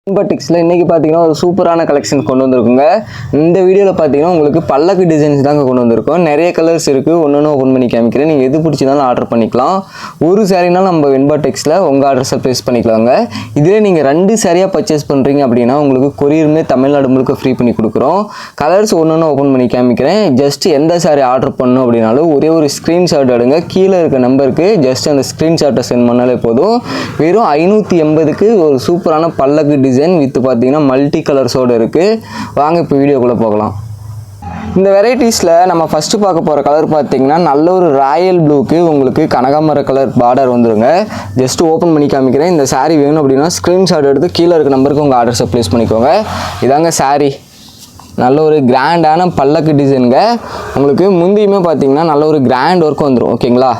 வெண்பாடெக்ஸில் இன்றைக்கி பார்த்தீங்கன்னா ஒரு சூப்பரான கலெக்ஷன் கொண்டு வந்திருக்குங்க. இந்த வீடியோவில் பார்த்தீங்கன்னா உங்களுக்கு பல்லக்கு டிசைன்ஸ் தாங்க கொண்டு வந்திருக்கோம். நிறைய கலர்ஸ் இருக்குது, ஒன்று ஓப்பன் பண்ணி காமிக்கிறேன். நீங்கள் எது பிடிச்சிருந்தாலும் ஆர்டர் பண்ணிக்கலாம். ஒரு சாரீனாலும் நம்ம வெண்பாடெக்ஸில் உங்கள் ஆர்டர்ஸை ப்ளேஸ் பண்ணிக்கலாங்க. இதில் நீங்கள் 2 சாரியாக பர்ச்சேஸ் பண்ணுறீங்க அப்படின்னா உங்களுக்கு கொரியருமே தமிழ்நாடு முழுக்க ஃப்ரீ பண்ணி கொடுக்குறோம். கலர்ஸ் ஒன்று ஓப்பன் பண்ணி காமிக்கிறேன். ஜஸ்ட் எந்த சாரி ஆர்டர் பண்ணணும் அப்படின்னாலும் ஒரே ஒரு ஸ்க்ரீன்ஷாட் எடுங்க. கீழே இருக்க நம்பருக்கு ஜஸ்ட் அந்த ஸ்க்ரீன்ஷாட்டை சென்ட் பண்ணாலே போதும். வெறும் 580க்கு ஒரு சூப்பரான பல்லக்கு டிசைன் வித் பார்த்தீங்கன்னா மல்டி கலர்ஸோடு இருக்குது. வாங்க இப்போ வீடியோக்குள்ளே போகலாம். இந்த வெரைட்டிஸில் நம்ம ஃபஸ்ட்டு பார்க்க போகிற கலர் பார்த்தீங்கன்னா நல்ல ஒரு ராயல் ப்ளூக்கு உங்களுக்கு கனகாமர கலர் பார்டர் வந்துருங்க. ஜஸ்ட் ஓப்பன் பண்ணி காமிக்கிறேன். இந்த சாரீ வேணும் அப்படின்னா ஸ்க்ரீன்ஷாட் எடுத்து கீழே இருக்க நம்பருக்கு உங்கள் ஆர்டர்ஸை ப்ளேஸ் பண்ணிக்கோங்க. இதாங்க சாரீ, நல்ல ஒரு கிராண்டான பல்லக்கு டிசைனுங்க. உங்களுக்கு முந்தியுமே பார்த்தீங்கன்னா நல்ல ஒரு கிராண்ட் ஒர்க் வந்துடும். ஓகேங்களா,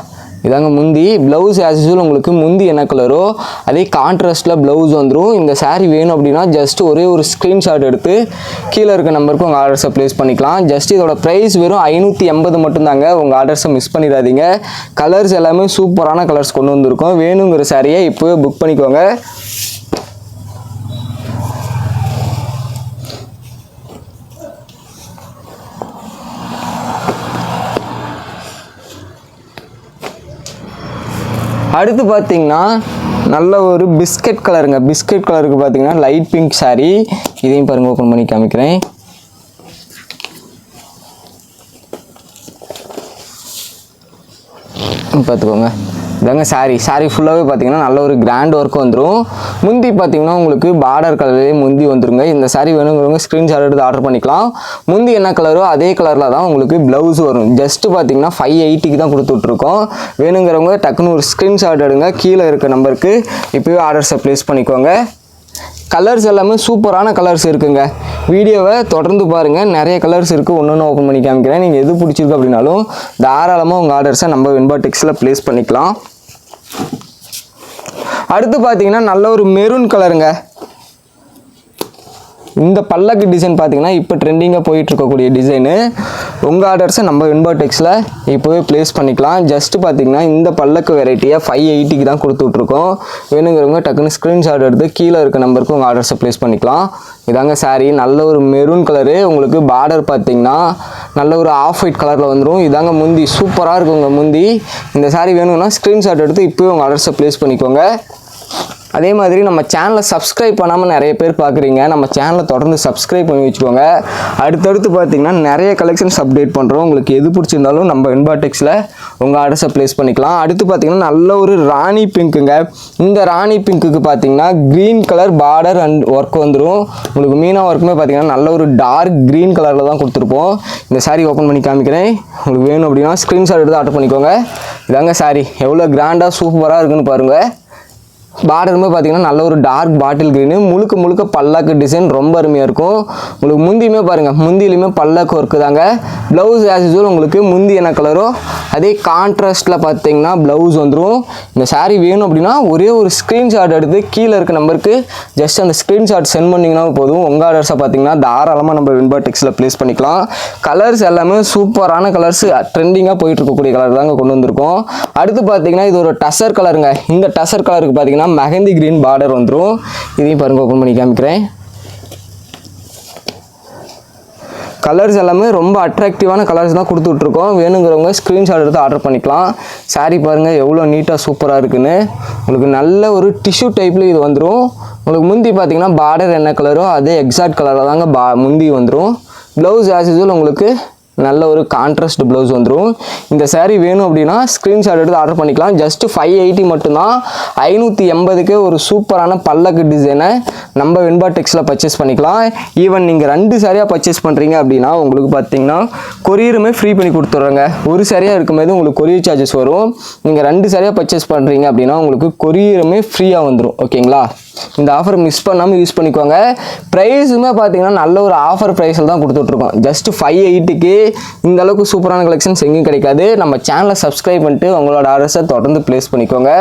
இதாங்க முந்தி. ப்ளவுஸ் ஆஸ் யூஸ்வல் உங்களுக்கு முந்தி என்ன கலரோ அதே கான்ட்ராஸ்ட்டில் ப்ளவுஸ் வந்துடும். இந்த சாரீ வேணும் அப்படின்னா ஜஸ்ட் ஒரே ஒரு ஸ்க்ரீன்ஷாட் எடுத்து கீழே இருக்க நம்பருக்கு உங்கள் ஆர்டர்ஸை ப்ளேஸ் பண்ணிக்கலாம். ஜஸ்ட் இதோட ப்ரைஸ் வெறும் 580 மட்டும்தாங்க. உங்கள் ஆர்டர்ஸை மிஸ் பண்ணிடாதீங்க. கலர்ஸ் எல்லாமே சூப்பரான கலர்ஸ் கொண்டு வந்திருக்கோம். வேணுங்கிற சாரியை இப்போவே புக் பண்ணிக்கோங்க. அடுத்து பார்த்தீங்கன்னா நல்ல ஒரு பிஸ்கட் கலருங்க. பிஸ்கட் கலருக்கு பார்த்தீங்கன்னா லைட் பிங்க் சாரீ. இதையும் பாருங்கள், ஓப்பன் பண்ணி காமிக்கிறேன். பார்த்துக்கோங்க, இதாங்க சாரீ ஃபுல்லாகவே பார்த்தீங்கன்னா நல்ல ஒரு கிராண்ட் ஒர்க் வந்துடும். முந்தி பார்த்தீங்கன்னா உங்களுக்கு பார்டர் கலர்லேயே முந்தி வந்துருங்க. இந்த சாரீ வேணுங்கிறவங்க ஸ்க்ரீன்ஷாட் எடுத்து ஆர்டர் பண்ணிக்கலாம். முந்தி என்ன கலரோ அதே கலரில் தான் உங்களுக்கு ப்ளவுஸ் வரும். ஜஸ்ட்டு பார்த்தீங்கன்னா 580க்கு தான் கொடுத்துட்ருக்கோம். வேணுங்கிறவங்க டக்குன்னு ஒரு ஸ்க்ரீன்ஷாட் எடுங்க. கீழே இருக்க நம்பருக்கு இப்போவே ஆர்டர்ஸை ப்ளேஸ் பண்ணிக்கோங்க. கலர்ஸ் எல்லாமே சூப்பரான கலர்ஸ் இருக்குங்க. வீடியோவை தொடர்ந்து பாருங்கள், நிறைய கலர்ஸ் இருக்குது. ஒன்று ஓப்பன் பண்ணி காமிக்கிறேன். நீங்கள் எது பிடிச்சிருக்கு அப்படின்னாலும் தாராளமாக உங்கள் ஆர்டர்ஸை நம்ம வெண்பாடெக்ஸில் ப்ளேஸ் பண்ணிக்கலாம். அடுத்து பார்த்தீங்கன்னா நல்ல ஒரு மெரூன் கலருங்க. இந்த பல்லக்கு டிசைன் பார்த்தீங்கன்னா இப்போ ட்ரெண்டிங்காக போயிட்டு இருக்கக்கூடிய டிசைனு. உங்கள் ஆர்டர்ஸை நம்ம வெண்பாடெக்ஸில் இப்போவே ப்ளேஸ் பண்ணிக்கலாம். ஜஸ்ட்டு பார்த்தீங்கன்னா இந்த பல்லக்கு வெரைட்டியை 580க்கு தான் கொடுத்துட்ருக்கோம். வேணுங்கிறவங்க டக்குன்னு ஸ்க்ரீன்ஷாட் எடுத்து கீழே இருக்க நம்பருக்கு உங்கள் ஆர்டர்ஸை ப்ளேஸ் பண்ணிக்கலாம். இதாங்க சாரீ, நல்ல ஒரு மெரூன் கலரு. உங்களுக்கு பார்டர் பார்த்தீங்கன்னா நல்ல ஒரு ஆஃப் ஒயிட் கலரில் வந்துடும். இதாங்க முந்தி, சூப்பராக இருக்குங்க முந்தி. இந்த சாரீ வேணும்னா ஸ்க்ரீன்ஷாட் எடுத்து இப்போவே உங்கள் ஆர்டர்ஸை ப்ளேஸ் பண்ணிக்கோங்க. அதே மாதிரி நம்ம சேனலை சப்ஸ்கிரைப் பண்ணாமல் நிறைய பேர் பார்க்குறீங்க. நம்ம சேனலை தொடர்ந்து சப்ஸ்கிரைப் பண்ணி வச்சுக்கோங்க. அடுத்தடுத்து பார்த்தீங்கன்னா நிறைய கலெக்ஷன்ஸ் அப்டேட் பண்ணுறோம். உங்களுக்கு எது பிடிச்சிருந்தாலும் நம்ம வெண்பாடெக்ஸில் உங்கள் ஆர்டர்ஸை ப்ளேஸ் பண்ணிக்கலாம். அடுத்து பார்த்தீங்கன்னா நல்ல ஒரு ராணி பிங்க்குங்க. இந்த ராணி பிங்க்குக்கு பார்த்தீங்கன்னா green colour border and work வந்துடும். உங்களுக்கு மீனா ஒர்க்குமே பார்த்தீங்கன்னா நல்ல ஒரு டார்க் க்ரீன் கலரில் தான் கொடுத்துருப்போம். இந்த சாரீ ஓப்பன் பண்ணி காமிக்கிறேன். உங்களுக்கு வேணும் அப்படின்னா ஸ்க்ரீன்ஷாட் எடுத்து ஆர்டர் பண்ணிக்கோங்க. இதாங்க சாரீ, எவ்வளோ கிராண்டாக சூப்பராக இருக்குன்னு பாருங்கள். பார்டருமே பார்த்தீங்கன்னா நல்ல ஒரு டார்க் பாட்டில் க்ரீனு. முழுக்க பல்லாக்கு டிசைன் ரொம்ப அருமையாக இருக்கும். உங்களுக்கு முந்தியுமே பாருங்கள், முந்தியிலுமே பல்லாக்கு ஒர்க்கு தாங்க. ப்ளவுஸ் ஆஸ் யூஸ்வல் உங்களுக்கு முந்தி என்ன கலரோ அதே கான்ட்ராஸ்ட்டில் பார்த்தீங்கன்னா ப்ளவுஸ் வந்துடும். இந்த சாரீ வேணும் அப்படின்னா ஒரே ஒரு ஸ்க்ரீன்ஷாட் எடுத்து கீழே இருக்க நம்பருக்கு ஜஸ்ட் அந்த ஸ்க்ரீன்ஷாட் சென்ட் பண்ணிங்கன்னா போதும். உங்கள் ஆர்டர்ஸை பார்த்தீங்கன்னா தாராளமாக நம்ம வெண்பாடெக்ஸில் ப்ளேஸ் பண்ணிக்கலாம். கலர்ஸ் எல்லாமே சூப்பரான கலர்ஸ், ட்ரெண்டிங்காக போயிட்டு இருக்கக்கூடிய கலர் தாங்க கொண்டு வந்திருக்கோம். அடுத்து பார்த்தீங்கன்னா இது ஒரு டசர் கலருங்க. இந்த டசர் கலருக்கு பார்த்தீங்கன்னா மெஹந்தி கிரீன் பார்டர் வந்துடும். இதையும் பாருங்கள், ஓப்பன் பண்ணி காமிக்கிறேன். கலர்ஸ் எல்லாமே ரொம்ப அட்ராக்டிவான கலர்ஸ் தான் கொடுத்துட்ருக்கோம். வேணுங்கிறவங்க ஸ்க்ரீன்ஷாட் எடுத்து ஆர்டர் பண்ணிக்கலாம். சாரீ பாருங்கள் எவ்வளோ நீட்டாக சூப்பராக இருக்குன்னு. உங்களுக்கு நல்ல ஒரு டிஷ்யூ டைப்பில் இது வந்துடும். உங்களுக்கு முந்தி பார்த்தீங்கன்னா பார்டர் என்ன கலரோ அதே எக்ஸாக்ட் கலரில் தாங்க முந்தி வந்துடும். ப்ளவுஸ் ஆஸ் யூஸ்வல் உங்களுக்கு நல்ல ஒரு கான்ட்ராஸ்ட் ப்ளவுஸ் வந்துடும். இந்த சாரீ வேணும் அப்படின்னா ஸ்க்ரீன்ஷாட் எடுத்து ஆர்டர் பண்ணிக்கலாம். ஜஸ்ட் 580 மட்டும்தான். 580க்கு ஒரு சூப்பரான பல்லக்கு டிசைனை நம்ம வெண்பாடெக்ஸில் பர்ச்சேஸ் பண்ணிக்கலாம். ஈவன் நீங்கள் 2 சாரியாக பர்ச்சேஸ் பண்ணுறீங்க அப்படின்னா உங்களுக்கு பார்த்தீங்கன்னா கொரியருமே ஃப்ரீ பண்ணி கொடுத்துட்றாங்க. ஒரு சாரியாக இருக்கும்போது உங்களுக்கு கொரியர் சார்ஜஸ் வரும். நீங்கள் 2 சாரியாக பர்ச்சேஸ் பண்ணுறீங்க அப்படின்னா உங்களுக்கு கொரியருமே ஃப்ரீயாக வந்துடும். ஓகேங்களா, இந்த ஆஃபர் மிஸ் பண்ணாமல் யூஸ் பண்ணிக்கோங்க. ப்ரைஸுமே பார்த்தீங்கன்னா நல்ல ஒரு ஆஃபர் ப்ரைஸில் தான் கொடுத்துட்ருக்கோம். ஜஸ்ட் 580க்கு இந்த அளவுக்கு சூப்பரான கலெக்ஷன்ஸ் எங்கேயும் கிடைக்காது. நம்ம சேனலை சப்ஸ்கிரைப் பண்ணிட்டு உங்களோட ஆர்டர்ஸை தொடர்ந்து ப்ளேஸ் பண்ணிக்கோங்க.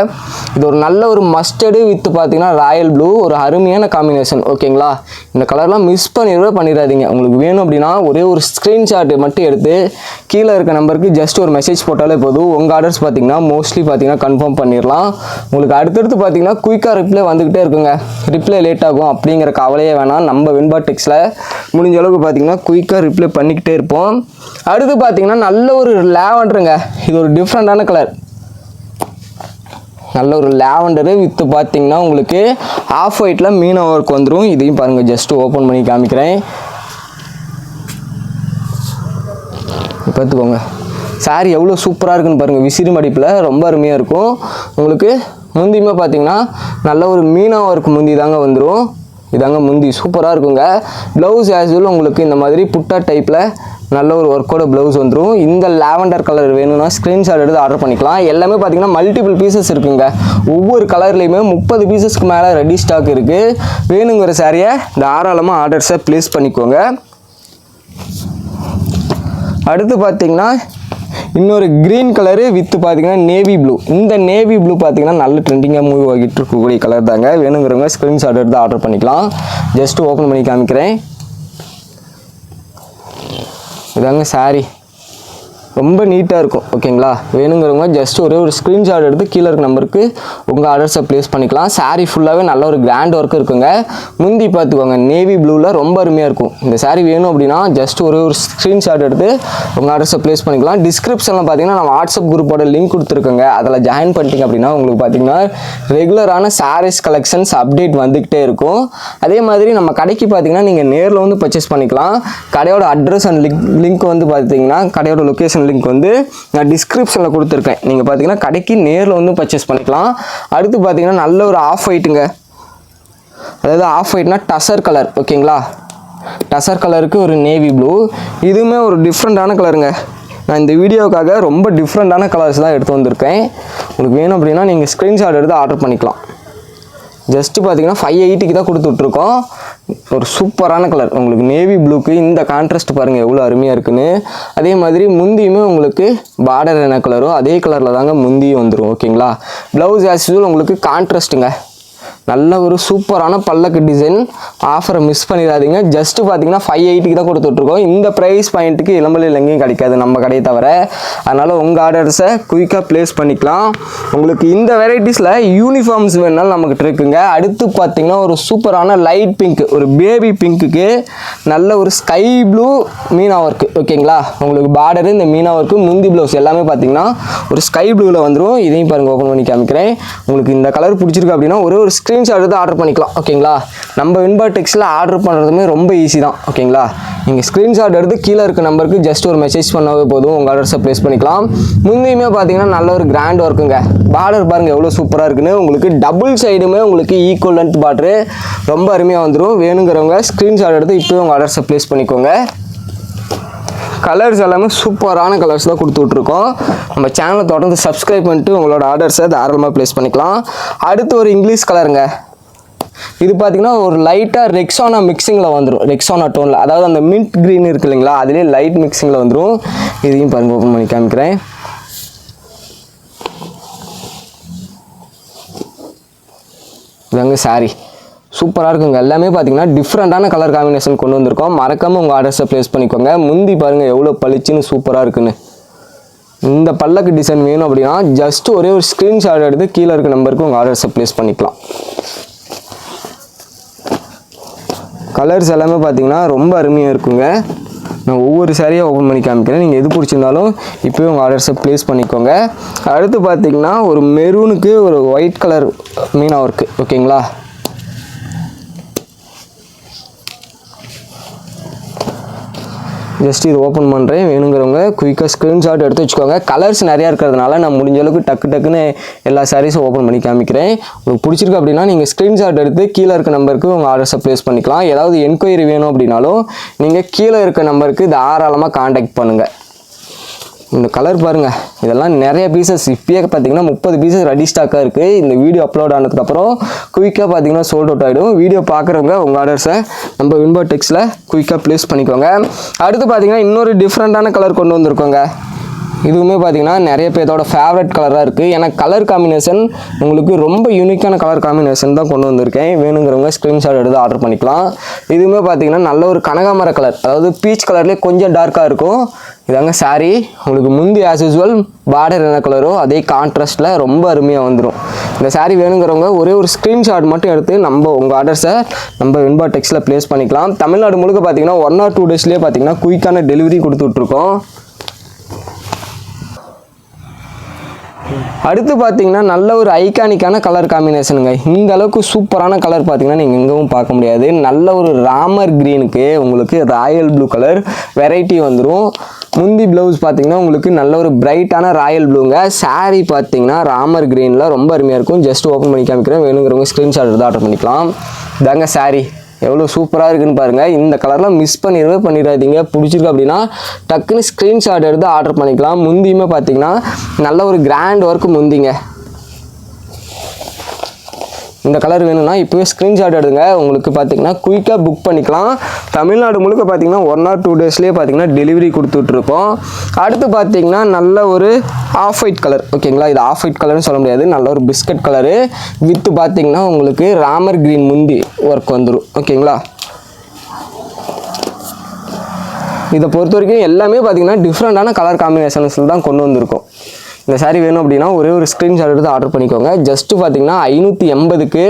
இது ஒரு நல்ல ஒரு மஸ்டர்டு வித் பார்த்தீங்கன்னா ராயல் ப்ளூ, ஒரு அருமையான காம்பினேஷன். காம்பினேஷன். ஓகேங்களா, இந்த கலர்லாம் மிஸ் பண்ணிடாதீங்க. உங்களுக்கு வேணும் அப்படின்னா ஒரே ஒரு ஸ்க்ரீன்ஷாட் மட்டும் எடுத்து கீழே இருக்க நம்பருக்கு ஜஸ்ட் ஒரு மெசேஜ் போட்டாலே போதும். உங்கள் ஆர்டர்ஸ் பார்த்தீங்கன்னா மோஸ்ட்லி பார்த்தீங்கன்னா கன்ஃபார்ம் பண்ணிடலாம். உங்களுக்கு அடுத்தடுத்து பார்த்தீங்கன்னா குயிக்காக ரிப்ளை வந்துக்கிட்டே இருக்குங்க. ரிப்ளை லேட் ஆகும் அப்படிங்கிற கவலையே வேணாம். நம்ம வெண்பா டெக்ஸில் முடிஞ்ச அளவுக்கு பார்த்தீங்கன்னா குயிக்காக ரிப்ளை பண்ணிக்கிட்டே இருப்போம். அடுத்து பார்த்தீங்கன்னா நல்ல ஒரு லாவெண்டருங்க. இது ஒரு டிஃப்ரெண்டான கலர். நல்ல ஒரு லாவெண்டரு வித்து பார்த்தீங்கன்னா உங்களுக்கு ஆஃப் ஒயிட்டில் மீனா ஒர்க் வந்துடும். இதையும் பாருங்கள், ஜஸ்ட் ஓப்பன் பண்ணி காமிக்கிறேன். பார்த்துக்கோங்க, சாரி எவ்வளோ சூப்பராக இருக்குன்னு பாருங்கள். விசிறி மடிப்பில் ரொம்ப அருமையாக இருக்கும். உங்களுக்கு முந்தியுமே பார்த்தீங்கன்னா நல்ல ஒரு மீனா ஒர்க் முந்தி தாங்க வந்துடும். இதாங்க முந்தி சூப்பராக இருக்குங்க. ப்ளவுஸ் ஆஸ்வல் உங்களுக்கு இந்த மாதிரி புட்டா டைப்பில் நல்ல ஒரு ஒர்க்கோட ப்ளவுஸ் வந்துடும். இந்த லாவெண்டர் கலர் வேணும்னா ஸ்க்ரீன்ஷாட் எடுத்து ஆர்டர் பண்ணிக்கலாம். எல்லாமே பார்த்தீங்கன்னா மல்டிபிள் பீசஸ் இருக்குங்க. ஒவ்வொரு கலர்லேயுமே 30 பீசஸ்க்கு மேலே ரெடி ஸ்டாக் இருக்குது. வேணுங்கிற சாரியை தாராளமாக ஆர்டர்ஸை ப்ளேஸ் பண்ணிக்கோங்க. அடுத்து பார்த்தீங்கன்னா இன்னொரு க்ரீன் கலரு வித்து பார்த்தீங்கன்னா நேவி ப்ளூ. இந்த நேவி ப்ளூ பார்த்தீங்கன்னா நல்ல ட்ரெண்டிங்காக மூவ் ஆகிட்டு இருக்கக்கூடிய கலர் தாங்க. வேணுங்கிறவங்க ஸ்க்ரீன்ஷாட் எடுத்து ஆர்டர் பண்ணிக்கலாம். ஜஸ்ட் ஓப்பன் பண்ணி காமிக்கிறேன். இதாங்க சாரி, ரொம்ப நீட்டாக இருக்கும். ஓகேங்களா, வேணுங்கிறவங்க ஜஸ்ட் ஒரே ஒரு ஸ்க்ரீன்ஷாட் எடுத்து கீழே இருக்க நம்பருக்கு உங்கள் ஆர்டர்ஸை ப்ளேஸ் பண்ணிக்கலாம். சாரீ ஃபுல்லாகவே நல்ல ஒரு கிராண்ட் ஒர்க் இருக்குங்க. முந்தி பார்த்துக்கோங்க, நேவி ப்ளூவில் ரொம்ப அருமையாக இருக்கும். இந்த சாரீ வேணும் அப்படின்னா ஜஸ்ட் ஒரே ஒரு ஸ்க்ரீன்ஷாட் எடுத்து உங்கள் ஆர்டர்ஸை ப்ளேஸ் பண்ணிக்கலாம். டிஸ்கிரிப்ஷனில் பார்த்தீங்கன்னா நம்ம வாட்ஸ்அப் குரூப்போட லிங்க் கொடுத்துருக்கோங்க. அதில் ஜாயின் பண்ணிட்டீங்க அப்படின்னா உங்களுக்கு பார்த்தீங்கன்னா ரெகுலரான சாரீஸ் கலெக்ஷன்ஸ் அப்டேட் வந்துக்கிட்டே இருக்கும். அதே மாதிரி நம்ம கடைக்கு பார்த்தீங்கன்னா நீங்கள் நேரில் வந்து பர்ச்சேஸ் பண்ணிக்கலாம். கடையோட அட்ரஸ் அண்ட் லிங்க் வந்து பார்த்தீங்கன்னா கடையோட லொக்கேஷன் லிங்க் வந்து நான் டிஸ்கிரிப்ஷனில் கொடுத்துருக்கேன். நீங்கள் பார்த்தீங்கன்னா கடைக்கு நேரில் வந்து பர்ச்சேஸ் பண்ணிக்கலாம். அடுத்து பார்த்தீங்கன்னா நல்ல ஒரு ஆஃப் ஒயிட்டுங்க. அதாவது ஆஃப் ஒயிட்னா டசர் கலர். ஓகேங்களா, டசர் கலருக்கு ஒரு நேவி ப்ளூ. இதுவுமே ஒரு டிஃப்ரெண்ட்டான கலருங்க. நான் இந்த வீடியோவுக்காக ரொம்ப டிஃப்ரெண்ட்டான கலர்ஸ் தான் எடுத்து வந்திருக்கேன். உங்களுக்கு வேணும் அப்படின்னா நீங்கள் ஸ்க்ரீன்ஷாட் எடுத்து ஆர்டர் பண்ணிக்கலாம். ஜஸ்ட்டு பார்த்தீங்கன்னா 580க்கு தான் கொடுத்துட்ருக்கோம். ஒரு சூப்பரான கலர். உங்களுக்கு நேவி ப்ளூக்கு இந்த கான்ட்ராஸ்ட் பாருங்கள் எவ்வளோ அருமையாக இருக்குன்னு. அதே மாதிரி முந்தியுமே உங்களுக்கு பார்டர் என்ன கலரோ அதே கலரில் தாங்க முந்தியும் வந்துடும். ஓகேங்களா, ப்ளவுஸ் ஆஸ் யூசுவல் உங்களுக்கு கான்ட்ராஸ்ட்டுங்க. நல்ல ஒரு சூப்பரான பல்லக்கு டிசைன். ஆஃபரை மிஸ் பண்ணிடாதீங்க. ஜஸ்ட்டு பார்த்தீங்கன்னா 580க்கு தான் கொடுத்துட்ருக்கோம். இந்த ப்ரைஸ் பாயிண்ட்டுக்கு இளம்பலையில் எங்கேயும் கிடைக்காது நம்ம கடையை தவிர. அதனால் உங்கள் ஆர்டர்ஸை குயிக்காக ப்ளேஸ் பண்ணிக்கலாம். உங்களுக்கு இந்த வெரைட்டிஸில் யூனிஃபார்ம்ஸ் வேணாலும் நம்மக்கிட்ட இருக்குங்க. அடுத்து பார்த்தீங்கன்னா ஒரு சூப்பரான லைட் பிங்க், ஒரு பேபி பிங்க்குக்கு நல்ல ஒரு ஸ்கை ப்ளூ மீனா ஒர்க்கு. ஓகேங்களா, உங்களுக்கு பார்டரு இந்த மீனா ஒர்க்கு முந்தி ப்ளவுஸ் எல்லாமே பார்த்தீங்கன்னா ஒரு ஸ்கை ப்ளூவில் வந்துடும். இதையும் பாருங்கள், ஓப்பன் பண்ணி காமிக்கிறேன். உங்களுக்கு இந்த கலர் பிடிச்சிருக்கு அப்படின்னா ஒரே ஒரு ஸ்க்ரீன்ஷாட் எடுத்து ஆர்டர் பண்ணிக்கலாம். ஓகேங்களா, நம்ம வெண்பா டெக்ஸில் ஆர்டர் பண்ணுறதுமே ரொம்ப ஈஸி தான். ஓகேங்களா, நீங்கள் ஸ்க்ரீன்ஷாட் எடுத்து கீழே இருக்க நம்பருக்கு ஜஸ்ட் ஒரு மெசேஜ் பண்ணாவே போதும், உங்கள் ஆர்டர்ஸை ப்ளேஸ் பண்ணிக்கலாம். முந்தையுமே பார்த்தீங்கன்னா நல்ல ஒரு கிராண்ட் ஒர்க்குங்க. பார்டர் பாருங்கள் எவ்வளோ சூப்பராக இருக்குன்னு. உங்களுக்கு டபுள் சைடுமே உங்களுக்கு ஈக்குவல் லென்த் பார்டரு ரொம்ப அருமையாக வந்துடும். வேணுங்கிறவங்க ஸ்க்ரீன்ஷாட் எடுத்து இப்போவே உங்கள் ஆர்டர்ஸை ப்ளேஸ் பண்ணிக்கோங்க. கலர்ஸ் எல்லாமே சூப்பரான கலர்ஸ் தான் கொடுத்துட்ருக்கோம். நம்ம சேனலை தொடர்ந்து சப்ஸ்கிரைப் பண்ணிட்டு உங்களோட ஆர்டர்ஸை தாராளமாக ப்ளேஸ் பண்ணிக்கலாம். அடுத்து ஒரு இங்கிலீஷ் கலருங்க. இது பார்த்தீங்கன்னா ஒரு லைட்டாக ரெக்ஸானா மிக்சிங்கில் வந்துடும். ரெக்ஸானா டோனில், அதாவது அந்த மின்ட் க்ரீன் இருக்குது இல்லைங்களா, அதுலேயே லைட் மிக்சிங்கில் வந்துடும். இதையும் பாருங்கள், ஓப்பன் பண்ணி காமிக்கிறேன். இதாங்க சாரி, சூப்பராக இருக்குங்க. எல்லாமே பார்த்தீங்கன்னா டிஃப்ரெண்ட்டான கலர் காம்பினேஷன் கொண்டு வந்திருக்கோம். மறக்காமல் உங்கள் ஆர்டர்ஸை ப்ளேஸ் பண்ணிக்கோங்க. முந்தி பாருங்கள் எவ்வளோ பளிச்சுன்னு சூப்பராக இருக்குன்னு. இந்த பல்லக்கு டிசைன் வேணும் அப்படின்னா ஜஸ்ட் ஒரே ஒரு ஸ்க்ரீன்ஷாட் எடுத்து கீழே இருக்க நம்பருக்கு உங்கள் ஆர்டர்ஸை ப்ளேஸ் பண்ணிக்கலாம். கலர்ஸ் எல்லாமே பார்த்தீங்கன்னா ரொம்ப அருமையாக இருக்குங்க. நான் ஒவ்வொரு சாரியாக ஓப்பன் பண்ணி காமிக்கிறேன். நீங்கள் எது பிடிச்சிருந்தாலும் இப்போயே உங்கள் ஆர்டர்ஸை ப்ளேஸ் பண்ணிக்கோங்க. அடுத்து பார்த்தீங்கன்னா ஒரு மெரூனுக்கு ஒரு ஒயிட் கலர் மீனா ஒர்க்கு. ஓகேங்களா, ஜஸ்ட் இது ஓப்பன் பண்ணுறேன். வேணுங்கிறவங்க குயிக்காக ஸ்க்ரீன்ஷாட் எடுத்து வச்சுக்கோங்க. கலர்ஸ் நிறையா இருக்கிறதுனால நான் முடிஞ்ச அளவுக்கு டக்குன்னு எல்லா சாரீஸும் ஓப்பன் பண்ணி காமிக்கிறேன். உங்களுக்கு பிடிச்சிருக்கு அப்படின்னா நீங்கள் ஸ்க்ரீன்ஷாட் எடுத்து கீழே இருக்க நம்பருக்கு உங்கள் ஆர்டர்ஸை ப்ளேஸ் பண்ணிக்கலாம். ஏதாவது என்கொயரி வேணும் அப்படின்னாலும் நீங்கள் கீழே இருக்க நம்பருக்கு தாராளமாக காண்டாக்ட் பண்ணுங்கள். இந்த கலர் பாருங்கள், இதெல்லாம் நிறைய பீசஸ் இப்பயே பார்த்தீங்கன்னா 30 பீசஸ் ரெடி ஸ்டாக்காக இருக்குது. இந்த வீடியோ அப்லோட் ஆனதுக்கப்புறம் குயிக்காக பார்த்தீங்கன்னா சோல்ட் அவுட் ஆகிடும். வீடியோ பார்க்குறவங்க உங்கள் ஆர்டர்ஸை நம்ம வெண்பா டெக்ஸில் குயிக்காக ப்ளேஸ் பண்ணிக்கோங்க. அடுத்து பார்த்தீங்கன்னா இன்னொரு டிஃப்ரெண்ட்டான கலர் கொண்டு வந்திருக்கோங்க. இதுவுமே பார்த்தீங்கன்னா நிறைய பேர்த்தோட ஃபேவரட் கலராக இருக்குது. ஏன்னா கலர் காம்பினேஷன் உங்களுக்கு ரொம்ப யூனிக்கான கலர் காம்பினேஷன் தான் கொண்டு வந்திருக்கேன். வேணுங்கிறவங்க ஸ்க்ரீன்ஷாட் எடுத்து ஆர்டர் பண்ணிக்கலாம். இதுவுமே பார்த்தீங்கன்னா நல்ல ஒரு கனகாமர கலர், அதாவது பீச் கலர்லேயே கொஞ்சம் டார்க்காக இருக்கும். இதாங்க சாரீ. உங்களுக்கு முந்தி ஆஸ் யூஸ்வல் பார்டர் என்ன கலரோ அதே கான்ட்ராஸ்ட்டில் ரொம்ப அருமையாக வந்துடும். இந்த சாரீ வேணுங்கிறவங்க ஒரே ஒரு ஸ்க்ரீன்ஷாட் மட்டும் எடுத்து உங்கள் ஆர்டர்ஸை நம்ம வெண்பா டெக்ஸில் ப்ளேஸ் பண்ணிக்கலாம். தமிழ்நாடு முழுக்க பார்த்தீங்கன்னா 1 or 2 daysலேயே பார்த்தீங்கன்னா குயிக்கான டெலிவரி கொடுத்துட்ருக்கோம். அடுத்து பார்த்தீங்கன்னா நல்ல ஒரு ஐகானிக்கான கலர் காம்பினேஷனுங்க. இந்த அளவுக்கு சூப்பரான கலர் பார்த்தீங்கன்னா நீங்கள் எங்கவும் பார்க்க முடியாது. நல்ல ஒரு ராமர் க்ரீனுக்கு உங்களுக்கு ராயல் ப்ளூ கலர் வெரைட்டி வந்துடும். முந்தி ப்ளவுஸ் பார்த்தீங்கன்னா உங்களுக்கு நல்ல ஒரு பிரைட்டான ராயல் ப்ளூங்க. சாரீ பார்த்தீங்கன்னா ராமர் க்ரீனில் ரொம்ப அருமையாக இருக்கும். ஜஸ்ட் ஓப்பன் பண்ணி காமிக்கிறேன். வேணுங்கிறவங்க ஸ்க்ரீன்ஷாட் எடுத்து ஆர்டர் பண்ணிக்கலாம். இதாங்க சாரீ. எவ்வளோ சூப்பராக இருக்குன்னு பாருங்கள். இந்த கலரில் மிஸ் பண்ணிடாதீங்க. பிடிச்சிருக்கு அப்படின்னா டக்குன்னு ஸ்க்ரீன்ஷாட் எடுத்து ஆர்டர் பண்ணிக்கலாம். முந்தியுமே பார்த்தீங்கன்னா நல்ல ஒரு கிராண்ட் ஒர்க்கு முந்திங்க. இந்த கலர் வேணும்னா இப்போவே ஸ்க்ரீன்ஷாட் எடுங்க. உங்களுக்கு பார்த்தீங்கன்னா குயிக்காக புக் பண்ணிக்கலாம். தமிழ்நாடு முழுக்க பார்த்தீங்கன்னா 1 or 2 daysலேயே பார்த்தீங்கன்னா டெலிவரி கொடுத்துட்ருக்கோம். அடுத்து பார்த்தீங்கன்னா நல்ல ஒரு ஆஃப் ஒயிட் கலர். ஓகேங்களா, இது ஆஃப் ஒயிட் கலர்னு சொல்ல முடியாது. நல்ல ஒரு பிஸ்கட் கலரு வித்து பார்த்தீங்கன்னா உங்களுக்கு ராமர் க்ரீன் முந்தி ஒர்க் வந்துடும். ஓகேங்களா, இதை பொறுத்த வரைக்கும் எல்லாமே பார்த்தீங்கன்னா டிஃப்ரெண்ட்டான கலர் காம்பினேஷன்ஸில் தான் கொண்டு வந்திருக்கோம். இந்த சாரீ வேணும் அப்படின்னா ஒரே ஒரு ஸ்க்ரீன்ஷாட் எடுத்து ஆர்டர் பண்ணிக்கோங்க. ஜஸ்ட்டு பார்த்தீங்கன்னா 580க்கு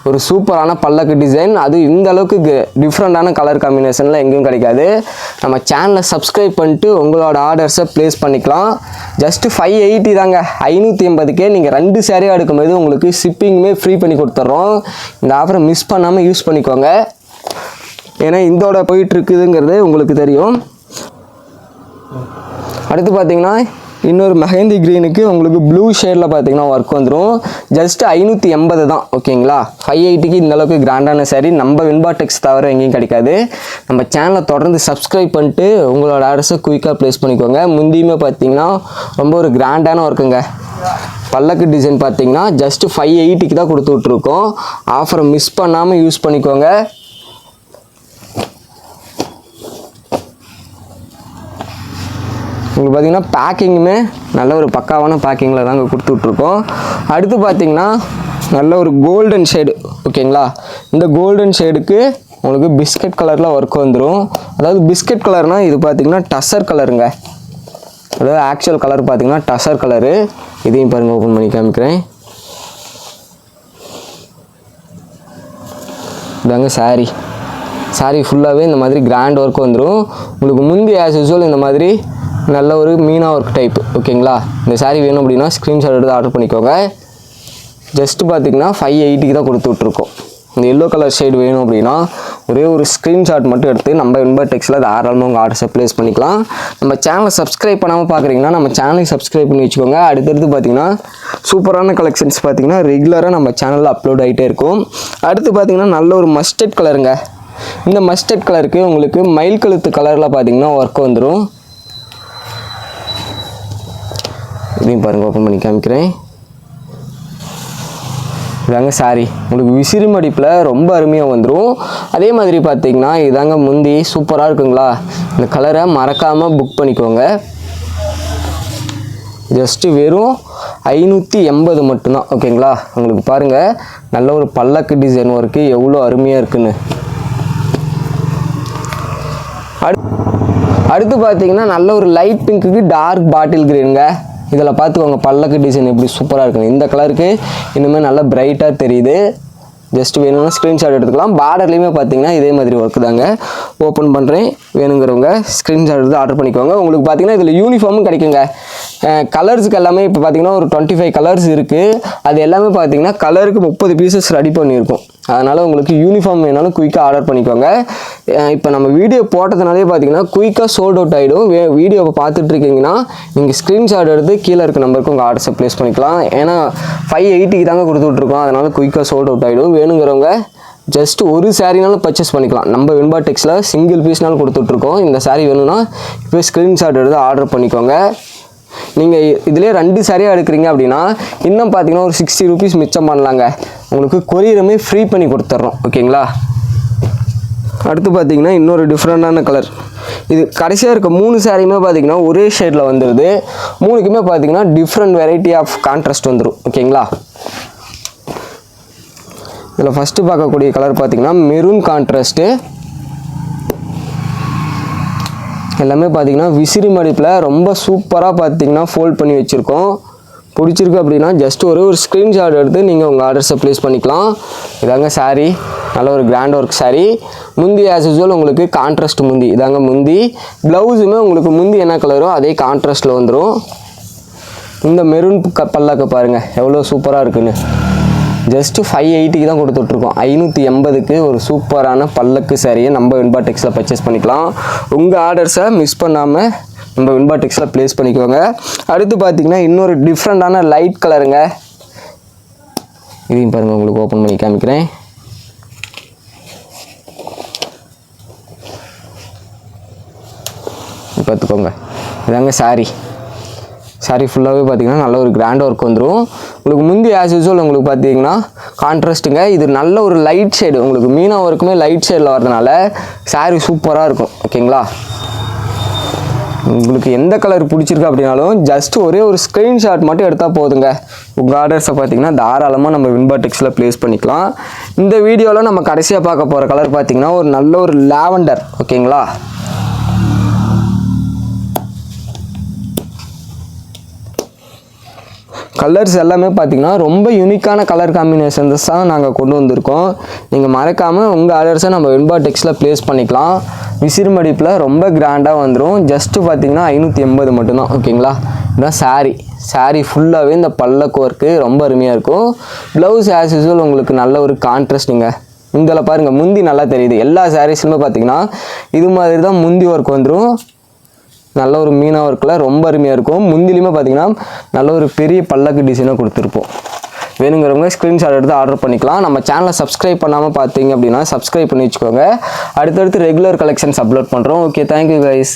ஒரு சூப்பரான பல்லக்கு டிசைன். அது இந்த அளவுக்கு டிஃப்ரெண்ட்டான கலர் காம்பினேஷனில் எங்கேயும் கிடைக்காது. நம்ம சேனலை சப்ஸ்கிரைப் பண்ணிட்டு உங்களோட ஆர்டர்ஸை ப்ளேஸ் பண்ணிக்கலாம். ஜஸ்ட்டு 580 தாங்க. 580க்கே நீங்கள் 2 சாரியாக எடுக்கும்போது உங்களுக்கு ஷிப்பிங்குமே ஃப்ரீ பண்ணி கொடுத்துட்றோம். இந்த ஆஃபரை மிஸ் பண்ணாமல் யூஸ் பண்ணிக்கோங்க. ஏன்னா இதோட போயிட்டுருக்குதுங்கிறது உங்களுக்கு தெரியும். அடுத்து பார்த்தீங்கன்னா இன்னொரு மெஹந்தி க்ரீனுக்கு உங்களுக்கு ப்ளூ ஷேடில் பார்த்தீங்கன்னா ஒர்க் வந்துடும். ஜஸ்ட்டு 580 தான். ஓகேங்களா, 580க்கு இந்தளவுக்கு கிராண்டான சாரீ நம்ம வெண்பா டெக்ஸ் தவிர எங்கேயும் கிடைக்காது. நம்ம சேனலை தொடர்ந்து சப்ஸ்கிரைப் பண்ணிட்டு உங்களோட ஆர்டர்ஸை குயிக்காக ப்ளேஸ் பண்ணிக்கோங்க. முந்தியுமே பார்த்தீங்கன்னா ரொம்ப ஒரு கிராண்டான ஒர்க்குங்க. பல்லக்கு டிசைன் பார்த்தீங்கன்னா ஜஸ்ட்டு 580க்கு தான் கொடுத்து விட்ருக்கோம். ஆஃபரை மிஸ் பண்ணாமல் யூஸ் பண்ணிக்கோங்க. உங்களுக்கு பார்த்தீங்கன்னா பேக்கிங்குமே நல்ல ஒரு பக்காவான பேக்கிங்கில் தாங்க கொடுத்துட்ருக்கோம். அடுத்து பார்த்தீங்கன்னா நல்ல ஒரு கோல்டன் ஷேடு. ஓகேங்களா, இந்த கோல்டன் ஷேடுக்கு உங்களுக்கு பிஸ்கட் கலரில் ஒர்க் வந்துடும். அதாவது பிஸ்கட் கலர்னால் இது பார்த்தீங்கன்னா டசர் கலருங்க. அதாவது ஆக்சுவல் கலர் பார்த்தீங்கன்னா டசர் கலரு. இதையும் பாருங்கள், ஓப்பன் பண்ணி காமிக்கிறேன். இதாங்க சாரீ ஃபுல்லாகவே இந்த மாதிரி கிராண்ட் ஒர்க் வந்துடும். உங்களுக்கு முந்தி ஆஸ் யூஸ்வல் இந்த மாதிரி நல்ல ஒரு மீனா ஒர்க் டைப். ஓகேங்களா, இந்த சாரீ வேணும் அப்படின்னா ஸ்க்ரீன்ஷாட் எடுத்து ஆர்டர் பண்ணிக்கோங்க. ஜஸ்ட்டு பார்த்தீங்கன்னா 580க்கு தான் கொடுத்து விட்ருக்கோம். இந்த எல்லோ கலர் ஷேடு வேணும் அப்படின்னா ஒரே ஒரு ஸ்க்ரீன்ஷாட் மட்டும் எடுத்து நம்ம வெண்பா டெக்ஸில் தாராளமாக உங்கள் ஆர்டர்ஸை ப்ளேஸ் பண்ணிக்கலாம். நம்ம சேனலை சப்ஸ்கிரைப் பண்ணாமல் பார்க்குறீங்கன்னா நம்ம சேனலுக்கு சப்ஸ்கிரைப் பண்ணி வச்சுக்கோங்க. அடுத்தடுத்து பார்த்தீங்கன்னா சூப்பரான கலெக்ஷன்ஸ் பார்த்தீங்கன்னா ரெகுலராக நம்ம சேனலில் அப்லோட் ஆகிட்டே இருக்கும். அடுத்து பார்த்தீங்கன்னா நல்ல ஒரு மஸ்டர்ட் கலருங்க. இந்த மஸ்டர்ட் கலருக்கு உங்களுக்கு மயில் கழுத்து கலரில் பார்த்தீங்கன்னா ஒர்க் வந்துடும். இதையும் பாருங்கள், ஓப்பன் பண்ணி காமிக்கிறேன். இதாங்க சாரீ. உங்களுக்கு விசிறி மடிப்பில் ரொம்ப அருமையாக வந்துடும். அதே மாதிரி பார்த்தீங்கன்னா இதாங்க முந்தி சூப்பராக இருக்குங்களா. இந்த கலரை மறக்காமல் புக் பண்ணிக்கோங்க. ஜஸ்ட்டு வெறும் 580 மட்டும்தான். ஓகேங்களா, உங்களுக்கு பாருங்கள் நல்ல ஒரு பல்லக்கு டிசைன் ஒர்க்கு எவ்வளோ அருமையாக இருக்குன்னு. அடுத்து பார்த்தீங்கன்னா நல்ல ஒரு லைட் பிங்க்குக்கு டார்க் பாட்டில் க்ரீனுங்க. இதில் பார்த்துக்கோங்க பல்லக்கு டிசைன் எப்படி சூப்பராக இருக்குங்க. இந்த கலருக்கு இன்னுமே நல்லா பிரைட்டாக தெரியுது. ஜஸ்ட் வேணும்னா ஸ்க்ரீன்ஷாட் எடுத்துக்கலாம். பார்டர்லேயுமே பார்த்தீங்கன்னா இதே மாதிரி ஒர்க் தாங்க. ஓப்பன் பண்ணுறேன். வேணுங்கிறவங்க ஸ்க்ரீன்ஷாட் எடுத்து ஆர்டர் பண்ணிக்கோங்க. உங்களுக்கு பார்த்தீங்கன்னா இதில் யூனிஃபார்மும் கிடைக்குங்க. கலர்ஸுக்கு எல்லாமே இப்போ பார்த்தீங்கன்னா ஒரு 25 கலர்ஸ் இருக்குது. அது எல்லாமே பார்த்தீங்கன்னா கலருக்கு 30 பீசஸ் ரெடி பண்ணியிருக்கோம். அதனால் உங்களுக்கு யூனிஃபார்ம் வேணாலும் குயிக்காக ஆர்டர் பண்ணிக்கோங்க. இப்போ நம்ம வீடியோ போட்டதுனாலே பார்த்தீங்கன்னா குயிக்காக சோல்ட் அவுட் ஆகிடும். வீடியோவை பார்த்துட்ருக்கீங்கன்னா நீங்கள் ஸ்க்ரீன்ஷாட் எடுத்து கீழே இருக்க நம்பருக்கு உங்கள் ஆர்டர்ஸை ப்ளேஸ் பண்ணிக்கலாம். ஏன்னா 580க்கு தாங்க கொடுத்துட்ருக்கோம். அதனால் குயிக்காக சோல்ட் அவுட் ஆகிடும். வேணுங்கிறவங்க ஜஸ்ட் ஒரு சாரீனாலும் பர்ச்சேஸ் பண்ணிக்கலாம். நம்ம வெண்பா டெக்ஸில் சிங்கிள் பீஸ்னாலும் கொடுத்துட்ருக்கோம். இந்த சாரீ வேணும்னா இப்போ ஸ்க்ரீன்ஷாட் எடுத்து ஆர்டர் பண்ணிக்கோங்க. நீங்கள் இதிலே 2 சாரியாக எடுக்கிறீங்க அப்படின்னா இன்னும் பார்த்தீங்கன்னா ஒரு 60 rupees மிச்சம் பண்ணலாங்க. உங்களுக்கு கொரியருமே ஃப்ரீ பண்ணி கொடுத்துட்றோம். ஓகேங்களா, அடுத்து பார்த்தீங்கன்னா இன்னொரு டிஃப்ரெண்டான கலர். இது கடைசியாக இருக்க 3 சாரியுமே பார்த்தீங்கன்னா ஒரே ஷேடில் வந்துடுது. 3க்குமே பார்த்தீங்கன்னா டிஃப்ரெண்ட் வெரைட்டி ஆஃப் கான்ட்ராஸ்ட் வந்துடும். ஓகேங்களா? இதில் ஃபஸ்ட்டு பார்க்கக்கூடிய கலர் பார்த்தீங்கன்னா மெரூன் கான்ட்ராஸ்ட்டு. எல்லாமே பார்த்தீங்கன்னா விசிறி மடிப்பில் ரொம்ப சூப்பராக பார்த்தீங்கன்னா ஃபோல்ட் பண்ணி வச்சுருக்கோம். பிடிச்சிருக்கு அப்படின்னா ஜஸ்ட் ஒரு ஸ்க்ரீன்ஷாட் எடுத்து நீங்கள் உங்கள் ஆர்டர்ஸை ப்ளேஸ் பண்ணிக்கலாம். இதாங்க சாரீ, நல்ல ஒரு கிராண்ட் ஒர்க் சாரீ. முந்தி ஆஸ் யூஸ்வல் உங்களுக்கு கான்ட்ராஸ்ட் முந்தி, இதாங்க முந்தி. ப்ளவுஸுமே உங்களுக்கு முந்தி என்ன கலரோ அதே கான்ட்ராஸ்ட்டில் வந்துடும். இந்த மெரூன் பல்லாக்க பாருங்கள் எவ்வளோ சூப்பராக இருக்குன்னு. ஜஸ்ட்டு 580க்கு தான் கொடுத்துட்ருக்கோம். 580க்கு ஒரு சூப்பரான பல்லக்கு சாரியை நம்ம வெண்பா டெக்ஸில் பர்ச்சேஸ் பண்ணிக்கலாம். உங்கள் ஆர்டர்ஸை மிஸ் பண்ணாமல் நம்ம வெண்பா டெக்ஸில் ப்ளேஸ் பண்ணிக்கோங்க. அடுத்து பார்த்தீங்கன்னா இன்னொரு டிஃப்ரெண்டான லைட் கலருங்க. இதையும் பாருங்கள், உங்களுக்கு ஓப்பன் பண்ணி காமிக்கிறேன். பார்த்துக்கோங்க, இதாங்க சாரீ. சாரீ ஃபுல்லாகவே பார்த்தீங்கன்னா நல்ல ஒரு கிராண்ட் ஒர்க் வந்துடும். உங்களுக்கு முந்தி ஆஸ் யூஸ்வல் உங்களுக்கு பார்த்தீங்கன்னா கான்ட்ராஸ்ட்டுங்க. இது நல்ல ஒரு லைட் ஷேடு, உங்களுக்கு மீனா ஒர்க்குமே லைட் ஷேடில் வரதுனால சாரீ சூப்பராக இருக்கும். ஓகேங்களா? உங்களுக்கு எந்த கலர் பிடிச்சிருக்கு அப்படின்னாலும் ஜஸ்ட் ஒரே ஒரு ஸ்க்ரீன்ஷாட் மட்டும் எடுத்தால் போதுங்க. உங்கள் ஆர்டர்ஸை பார்த்தீங்கன்னா தாராளமாக நம்ம வெண்பா டெக்ஸில் ப்ளேஸ் பண்ணிக்கலாம். இந்த வீடியோவில் நம்ம கடைசியாக பார்க்க போகிற கலர் பார்த்தீங்கன்னா ஒரு நல்ல ஒரு லாவெண்டர். ஓகேங்களா? கலர்ஸ் எல்லாமே பார்த்தீங்கன்னா ரொம்ப யூனிக்கான கலர் காம்பினேஷன்ஸ் தான் நாங்கள் கொண்டு வந்திருக்கோம். நீங்கள் மறக்காமல் உங்கள் ஆர்டர்ஸை நம்ம வெண்பா டெக்ஸில் ப்ளேஸ் பண்ணிக்கலாம். விசிறு மடிப்பில் ரொம்ப கிராண்டாக வந்துடும். ஜஸ்ட்டு பார்த்தீங்கன்னா 580 மட்டும்தான். ஓகேங்களா? இதுதான் சாரீ ஃபுல்லாகவே இந்த பல்லக்கு ஒர்க்கு ரொம்ப அருமையாக இருக்கும். ப்ளவுஸ் ஆஸ் யூஸ்வல் உங்களுக்கு நல்ல ஒரு கான்ட்ராஸ்ட்டுங்க. இதில் பாருங்கள் முந்தி நல்லா தெரியுது. எல்லா சாரீஸுமே பார்த்தீங்கன்னா இது மாதிரி தான் முந்தி ஒர்க் வந்துடும். நல்ல ஒரு மீனா ஒர்க்கில் ரொம்ப அருமையாக இருக்கும். முந்திலையுமே பார்த்தீங்கன்னா நல்ல ஒரு பெரிய பல்லக்கு டிசைனாக கொடுத்துருப்போம். வேணுங்கிறவங்க ஸ்க்ரீன்ஷாட் எடுத்து ஆர்டர் பண்ணிக்கலாம். நம்ம சேனலை சப்ஸ்கிரைப் பண்ணாமல் பார்த்தீங்க அப்படின்னா சப்ஸ்கிரைப் பண்ணி வச்சுக்கோங்க. அடுத்தடுத்து ரெகுலர் கலெக்ஷன்ஸ் அப்லோட் பண்ணுறோம். Okay, thank you guys.